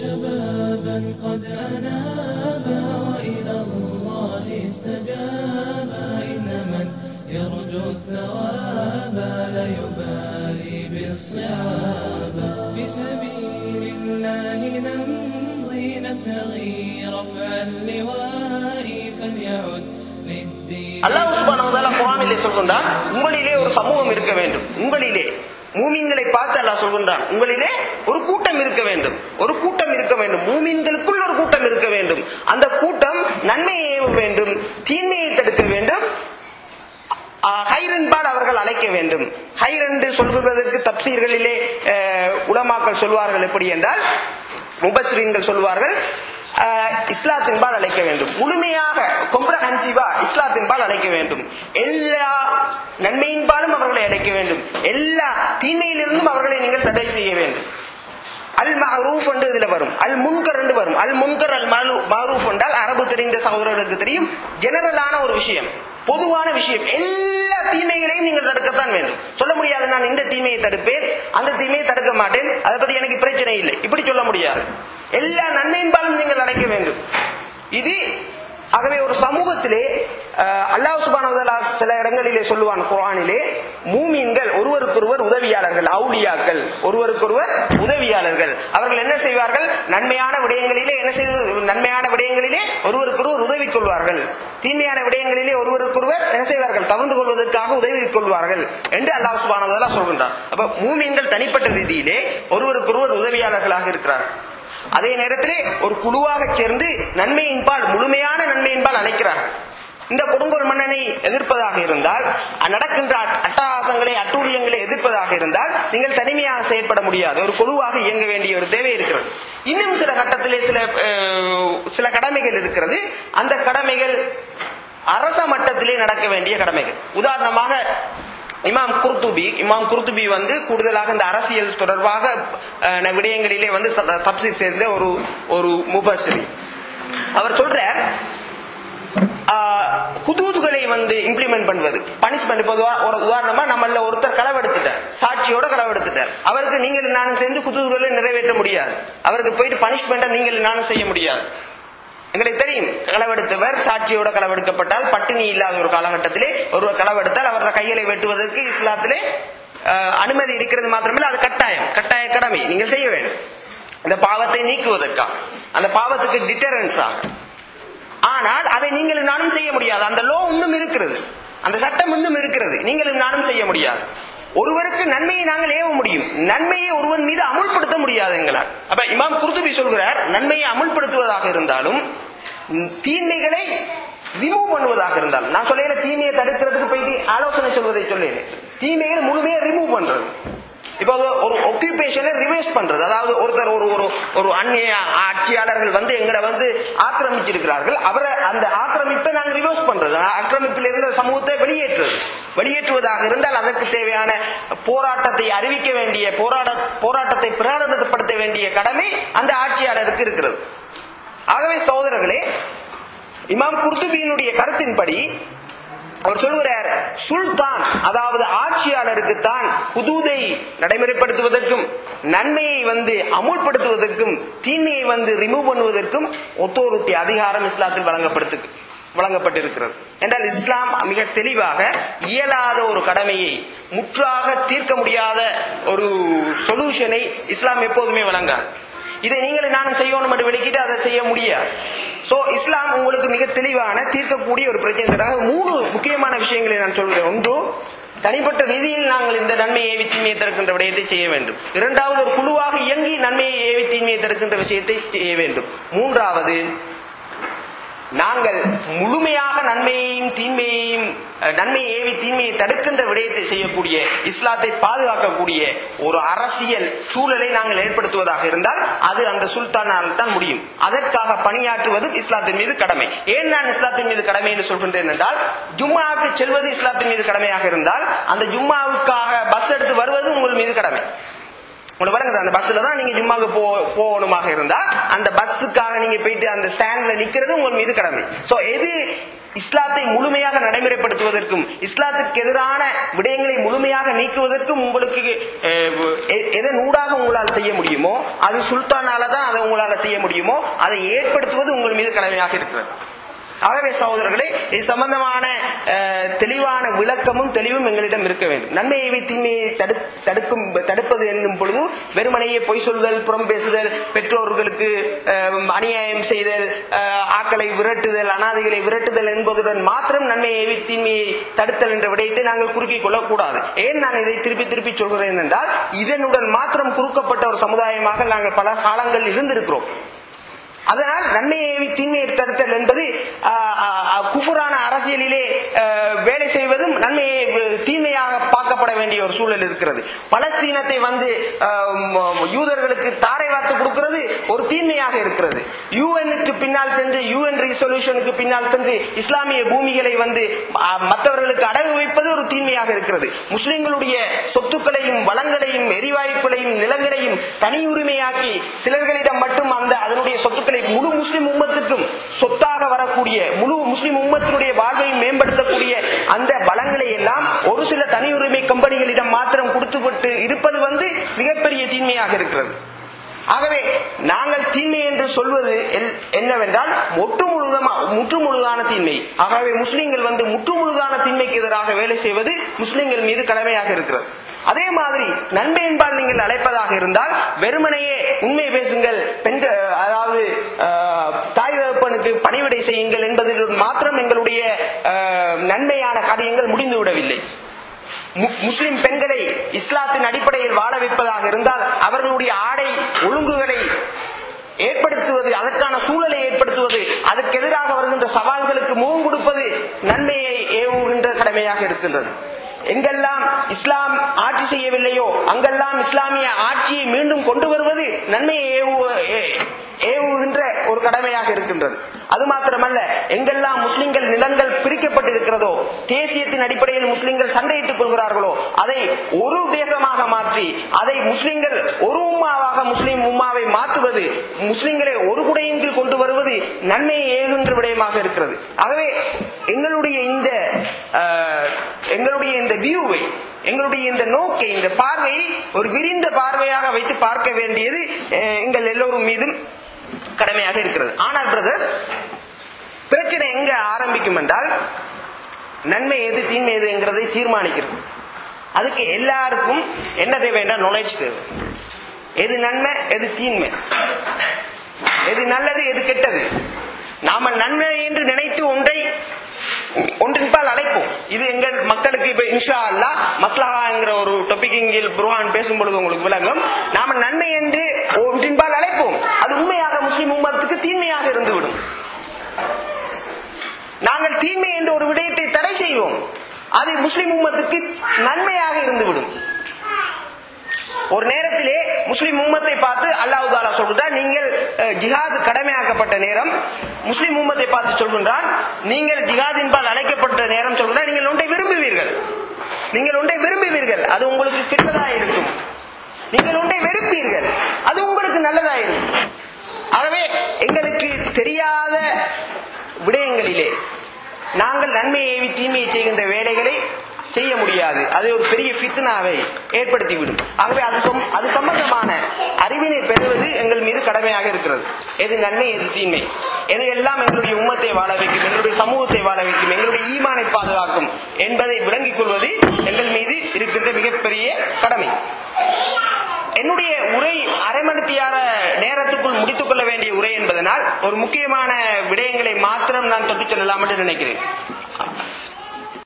شبابا قد أنابا وإلى الله استجابا إن من يرجو الثواب لا يبالي بالصعاب في سبيل الله نمضي نبتغي رفع اللواء فليعد للدين. அல்லாஹ் சுப்ஹானஹு வ தஆலா குர்ஆனிலே சொல்கிறான், உங்களிலே ஒரு சமூகம் இருக்க வேண்டும். உங்களிலே மூமின்களை பார்த்து அல்லாஹ் சொல்கின்றான், உங்களிலே ஒரு கூட்டம் இருக்க வேண்டும், ஒரு கூட்டம் இருக்க வேண்டும், மூமின்களுக்குள் ஒரு கூட்டம் இருக்க வேண்டும். அந்த கூட்டம் நன்மையை ஏவ வேண்டும், தீமையை தடுக்க வேண்டும், ஹைரன்பால் அவர்கள் அழைக்க வேண்டும். ஹைரண்டு சொல்வதற்கு தப்சீர்களிலே உலமாக்கள் சொல்வார்கள். எப்படி என்றால் முபஸ்ஸிரீன்கள் சொல்வார்கள், இஸ்லாத்தின்பால் அழைக்க வேண்டும், முழுமையாக கொம்ப்ரஹென்சிவா இஸ்லாத்தின்பால் அழைக்க வேண்டும், எல்லா நன்மையின்பாலும் அவர்களை அழைக்க வேண்டும், எல்லா தீமையிலிருந்தும் அவர்களை நீங்கள் தடை செய்ய வேண்டும். அல் மஅரூஃப் என்று இதுல வரும், அல் முன்கர் என்று வரும். அல் முன்கர் அல் மஅரூஃப் என்றால் அரபு தெரிந்த சகோதரர்களுக்கு தெரியும், ஜெனரலான ஒரு விஷயம், பொதுவான விஷயம். எல்லா தீமைகளையும் நீங்கள் தடுக்கத்தான் வேண்டும். சொல்ல முடியாது நான் இந்த தீமையை தடுப்பேன், அந்த தீமையை தடுக்க மாட்டேன், அதை பத்தி எனக்கு பிரச்சனை இல்லை, இப்படி சொல்ல முடியாது. எல்லா நன்மையின்பாலும் நீங்கள் அடைக்க வேண்டும். இது ஆகவே ஒரு சமூகத்திலே அல்லாஹ் சுப்ஹானஹு வ தஆலா சில இடங்களிலே சொல்லுவான் குர்ஆனிலே, மூமின்கள் ஒருவருக்கொருவர் உதவியாளர்கள், அவுலியாக்கள் ஒருவருக்கொருவர் உதவியாளர்கள். அவர்கள் என்ன செய்வார்கள்? நன்மையான விடயங்களிலே நன்மையான விடயங்களிலே ஒருவருக்கொருவர் உதவி கொள்வார்கள், தீமையான விடயங்களிலே ஒருவருக்கொருவர் என்ன செய்வார்கள்? தவிர்த்து கொள்வதற்காக உதவி கொள்வார்கள் என்று அல்லாஹ் சுப்ஹானஹு வ தஆலா சொல்கின்றார். அப்ப மூமின்கள் தனிப்பட்ட ரீதியிலே ஒருவருக்கொருவர் உதவியாளர்களாக இருக்கிறார்கள். அதே நேரத்திலே ஒரு குழுவாக சேர்ந்து நன்மையின்பால், முழுமையான நன்மையின்பால் அழைக்கிறார்கள். இந்த கொடுங்கோல் மன்னனை எதிர்ப்பதாக இருந்தால், நடக்கின்ற அட்டகாசங்களை அட்டூழியங்களை எதிர்ப்பதாக இருந்தால் நீங்கள் தனிமையாக செயற்பட முடியாது, ஒரு குழுவாக இயங்க வேண்டிய ஒரு தேவை இருக்கிறது. இன்னும் சில கட்டத்திலே சில கடமைகள் இருக்கிறது. அந்த கடமைகள் அரச மட்டத்திலே நடக்க வேண்டிய கடமைகள். உதாரணமாக இமாம் குர்துபி கூடுதலாக இந்த அரசியல் தொடர்பாக விடயங்களிலே தப்சீர் சேர்ந்த ஒரு முஃபஸ்ஸிர். அவர் சொல்றார், ஹுதூதுகளை இம்ப்ளிமெண்ட் பண்ணுவது, பனிஷ்மெண்ட். ஒரு உதாரணமா நம்மள ஒருத்தர் களவெடுத்துட்டார், சாட்சியோட களவெடுத்துட்டார், அவருக்கு நீங்கள் நானும் சேர்ந்து ஹுதூதுகளை நிறைவேற்ற முடியாது, அவருக்கு போயிட்டு பனிஷ்மெண்ட்டை நீங்கள் நானும் செய்ய முடியாது. எங்களுக்கு தெரியும், களவெடுத்தவர் சாட்சியோட களவெடுக்கப்பட்டால், பட்டினி இல்லாத ஒரு காலகட்டத்திலே ஒருவர் களவெடுத்தால் அவரது கைகளை வெட்டுவதற்கு இஸ்லாத்திலே அனுமதி இருக்கிறது. மாத்திரமல்ல, அது கட்டாய கடமை, நீங்கள் செய்ய வேண்டும், அந்த பாவத்தை நீக்குவதற்காக, அந்த பாவத்துக்கு டிட்டரன்ஸ் ஆக. ஆனால் அதை நீங்களும் நானும் செய்ய முடியாது. அந்த லோ இன்னும் இருக்கிறது, அந்த சட்டம் இன்னும் இருக்கிறது, நீங்களும் நானும் செய்ய முடியாது. ஒருவருக்கு நன்மையை நாங்கள் ஏவ முடியும், நன்மையை ஒருவன் மீது அமுல்படுத்த முடியாது எங்களால். அப்ப இமாம் குர்துபி சொல்கிறார், நன்மையை அமுல்படுத்துவதாக இருந்தாலும் தீமைகளை ரிமூவ் பண்ணுவதாக இருந்தாலும், நான் சொல்ல தீமையை தடுக்கிறதுக்கு போயிட்டு ஆலோசனை சொல்வதை சொல்லேன், தீமையை முழுமையை ரிமூவ் பண்றது. இப்போ ஒரு ஒக்குபேஷனை ரிவர்ஸ் பண்றது, அதாவது ஒருத்தர் ஒரு அந்நிய ஆட்சியாளர்கள் எங்களை ஆக்கிரமிச்சிருக்கிறார்கள், அவரை அந்த ஆக்கிரமிப்பை நாங்கள் ரிவர்ஸ் பண்றது, ஆக்கிரமிப்பில் இருந்த சமூகத்தை வெளியேற்றுவதாக இருந்தால் அதற்கு தேவையான போராட்டத்தை அறிவிக்க வேண்டிய, போராட்டத்தை பிரகடனப்படுத்த வேண்டிய கடமை அந்த ஆட்சியாளருக்கு இருக்கிறது. ஆகவே சகோதரர்களே, இமாம் குர்துபியினுடைய கருத்தின்படி அவர் சொல்கிறார், சுல்தான் அதாவது ஆட்சியாளருக்கு தான் ஹுதூதை நடைமுறைப்படுத்துவதற்கும், நன்மையை அமுல்படுத்துவதற்கும், தீமையை ரிமூவ் பண்ணுவதற்கும் ஒத்தோரிட்டி அதிகாரம் இஸ்லாத்தில் வழங்கப்பட்டிருக்கிறது. என்றால் இஸ்லாம் மிக தெளிவாக இயலாத ஒரு கடமையை, முற்றாக தீர்க்க முடியாத ஒரு சொல்யூஷனை இஸ்லாம் எப்போதுமே வழங்காது. இதை நீங்கள் நானும் செய்யணும் என்று வெளிக்கிட்டு அதை செய்ய முடியாது. சோ இஸ்லாம் உங்களுக்கு மிக தெளிவான தீர்க்கக்கூடிய ஒரு பிரச்சனை. 3 முக்கியமான விஷயங்களை நான் சொல்கிறேன். ஒன்று, தனிப்பட்ட ரீதியில் நாங்கள் இந்த நன்மையை ஏவி தீமையை தடுக்கின்ற விடயத்தை செய்ய வேண்டும். இரண்டாவது, ஒரு குழுவாக இயங்கி நன்மையை ஏவி தீமையை தடுக்கின்ற விஷயத்தை செய்ய வேண்டும். மூன்றாவது, நாங்கள் முழுமையாக நன்மையை ஏவி தீமையை தடுக்கின்ற விடயத்தை செய்யக்கூடிய, இஸ்லாத்தை பாதுகாக்கக்கூடிய ஒரு அரசியல் சூழலை நாங்கள் ஏற்படுத்துவதாக இருந்தால் அது அந்த சுல்தானால் தான் முடியும். அதற்காக பணியாற்றுவதும் இஸ்லாத்தின் மீது கடமை. ஏன் நான் இஸ்லாத்தின் மீது கடமை என்று சொல்கின்றேன் என்றால், ஜும்மாவுக்கு செல்வது இஸ்லாத்தின் மீது கடமையாக இருந்தால் அந்த ஜும்மாவுக்காக பஸ் எடுத்து வருவது உங்கள் மீது கடமை. உங்களுக்கு வழங்குது. அந்த பஸ்ல தான் நீங்க ஜும்மாக்கு போகணுமாக இருந்தா அந்த பஸ்ஸுக்காக நீங்க போயிட்டு அந்த ஸ்டாண்ட்ல நிக்கிறது உங்கள் மீது கடமை. சோ எது இஸ்லாத்தை முழுமையாக நடைமுறைப்படுத்துவதற்கும் இஸ்லாத்துக்கு எதிரான விடயங்களை முழுமையாக நீக்குவதற்கும் உங்களுக்கு எதன் ஊடாக உங்களால் செய்ய முடியுமோ, அது சுல்தானால தான் அதை உங்களால செய்ய முடியுமோ, அதை ஏற்படுத்துவது உங்கள் மீது கடமையாக இருக்கிறது. ஆகவே சகோதரர்களே, இது சம்பந்தமான தெளிவான விளக்கமும் தெளிவும் எங்களிடம் இருக்க வேண்டும். நன்மையை தீமையை தடுப்பது என்னும் பொழுது வெறுமனையே பொய் சொல்லுதல், புறம் பேசுதல், பெற்றோர்களுக்கு அநியாயம் செய்தல், ஆக்களை விரட்டுதல், அனாதைகளை விரட்டுதல் என்பதுடன் மாத்திரம் நன்மையை தீமையை தடுத்தல் என்ற விடயத்தை நாங்கள் குறுக்கிக் கொள்ளக்கூடாது. ஏன் நான் இதை திருப்பி திருப்பி சொல்கிறேன் என்றால், இதனுடன் மாத்திரம் குறுக்கப்பட்ட ஒரு சமுதாயமாக நாங்கள் பல காலங்கள் இருந்திருக்கிறோம். அதனால் நன்மையை தீமையை தடுத்தல் என்பது குஃபுரான அரசியலிலே வேலை செய்வதும் நன்மையை தீமையாக பார்க்கப்பட வேண்டிய ஒரு சூழல் இருக்கிறது. பலஸ்தீனத்தை வந்து யூதர்களுக்கு தாரை வார்த்து கொடுக்கிறது ஒரு தீமையாக இருக்கிறது. யூஎனுக்கு பின்னால் சென்று யூஎன் ரிசொல்யூஷனுக்கு பின்னால் சென்று இஸ்லாமிய பூமிகளை வந்து மற்றவர்களுக்கு அடகு வைப்பது ஒரு தீமையாக இருக்கிறது. முஸ்லிம்களுடைய சொத்துக்களையும் வளங்களையும் எரிவாயுக்களையும் நிலங்களையும் தனி உரிமையாக்கி சிலர்களிடம் மட்டும் அதனுடைய சொத்துக்களை முழு முஸ்லிம் உம்மத்திற்கும் சொத்தாக வரக்கூடிய, முழு முஸ்லிம் உம்மத்தினுடைய வாழ்வை மேம்படுத்தக்கூடிய அந்த பலங்களை எல்லாம் ஒரு சில தனி உரிமை கம்பெனிகளிடம் மாத்திரம் கொடுத்துவிட்டு இருப்பது வந்து மிகப்பெரிய தீமையாக இருக்கிறது. ஆகவே நாங்கள் தீமை என்று சொல்வது என்னவென்றால் முற்றுமுழுதான தீமை. ஆகவே முஸ்லிம்கள் வந்து முற்றுமுழுதான தீமைக்கு எதிராக வேலை செய்வது முஸ்லிம்கள் மீது கடமையாக இருக்கிறது. அதே மாதிரி நன்மை என்பால் நீங்கள் அழைப்பதாக இருந்தால் வெறுமனையே உண்மை பேசுங்கள், பெண்கள் அதாவது தாய் தகப்பனுக்கு பணிவிடை செய்யுங்கள் என்பதில் மாத்திரம் எங்களுடைய நன்மையான காரியங்கள் முடிந்து விடவில்லை. முஸ்லிம் பெண்களை இஸ்லாத்தின் அடிப்படையில் வாழ வைப்பதாக இருந்தால் அவர்களுடைய ஆடை ஒழுங்குகளை ஏற்படுத்துவது, அதற்கான சூழலை ஏற்படுத்துவது, அதற்கு எதிராக வருகின்ற சவால்களுக்கு முகம் கொடுப்பது நன்மையை ஏவுகின்ற கடமையாக இருக்கின்றது. எங்கெல்லாம் இஸ்லாம் ஆட்சி செய்யவில்லையோ அங்கெல்லாம் இஸ்லாமிய ஆட்சியை மீண்டும் கொண்டு வருவது நன்மையை ஏவுகின்ற ஒரு கடமையாக இருக்கின்றது. அது மாத்திரமல்ல, எங்கெல்லாம் முஸ்லிம்கள் நிலங்கள் பிரிக்கப்பட்டிருக்கிறதோ, தேசியத்தின் அடிப்படையில் முஸ்லிம்கள் சண்டையிட்டுக் கொள்கிறார்களோ, அதை ஒரு தேசமாக மாற்றி அதை முஸ்லிம்கள் ஒரு உம்மாவாக முஸ்லிம் உம்மாவை மாற்றுவது, முஸ்லிம்களை ஒரு குடையின் கீழ் கொண்டு வருவது நன்மையை ஏவுகின்ற விடயமாக இருக்கிறது. ஆகவே எங்களுடைய இந்த வியூவை, எங்களுடைய இந்த நோக்கை, இந்த பார்வையை ஒரு விரிந்த பார்வையாக வைத்து பார்க்க வேண்டியது எங்கள் எல்லோரும் மீதும் கடமையாக இருக்கிறது. ஆனால் பிரதர், பிரச்சனை எங்க ஆரம்பிக்கும் என்றால் நன்மை எது தீமை எதுங்கிறதை தீர்மானிக்கிறது. அதுக்கு எல்லாருக்கும் என்ன தேவை என்றால் நாலேஜ் தேவை. எது நன்மை எது தீமை, எது நல்லது எது கெட்டது. நாம நன்மை என்று நினைத்து ஒன்றின்பால் அழைப்போம். இது எங்கள் மக்களுக்கு இப்ப இன்ஷா அல்லாஹ் மஸ்லஹாங்கிற ஒரு டாபிக்கில் புர்ஹான் பேசும்பொழுது உங்களுக்கு விளங்கும். நாம நன்மை என்று ஒன்றின்பால் அழைப்போம், அது உண்மையாக முஸ்லிம் உம்மத்துக்கு தீமையாக இருந்துவிடும். நாங்கள் தீமை என்ற ஒரு விடயத்தை தடை செய்வோம், அது முஸ்லிம் உம்மத்துக்கு நன்மையாக இருந்துவிடும். ஒரு நேரத்திலே முஸ்லிம் உம்மத்தை பார்த்து அல்லாஹ் தஆலா சொல்கிறார், நீங்கள் ஜிஹாத் கடமையாக்கப்பட்ட நேரம் முஸ்லிம் உம்மத்தை பார்த்து சொல்கின்றான், நீங்கள் ஜிஹாதின்பால் அழைக்கப்பட்ட நேரம் சொல்கிறார், நீங்கள் ஒன்றை விரும்புவீர்கள், அது உங்களுக்கு கெட்டதாக இருக்கும். நீங்கள் ஒன்றை வெறுப்பீர்கள், அது உங்களுக்கு நல்லதாக இருக்கும். ஆகவே எங்களுக்கு தெரியாத விடயங்களிலே நாங்கள் நன்மையை ஏவி தீமையை செய்கின்ற வேலைகளை செய்ய முடியாது. அது ஒரு பெரிய ஃபித்னாவை ஏற்படுத்திவிடும். ஆகவே அது சம்பந்தமான அறிவினை பெறுவது எங்கள் மீது கடமையாக இருக்கிறது. எது நன்மை எது தீமை, எது எல்லாம் எங்களுடைய உம்மத்தை வாழ வைக்கும், எங்களுடைய சமூகத்தை வாழ வைக்கும், எங்களுடைய ஈமானை பாதுகாக்கும் என்பதை விளங்கிக் கொள்வது எங்கள் மீது இருக்கின்ற மிகப்பெரிய கடமை. என்னுடைய உரை அரை மணித்தியார நேரத்துக்குள் முடித்துக் கொள்ள வேண்டிய உரை என்பதனால் ஒரு முக்கியமான விடயங்களை மாத்திரம் நான் தொட்டுச் செல்லலாம் என்று நினைக்கிறேன்.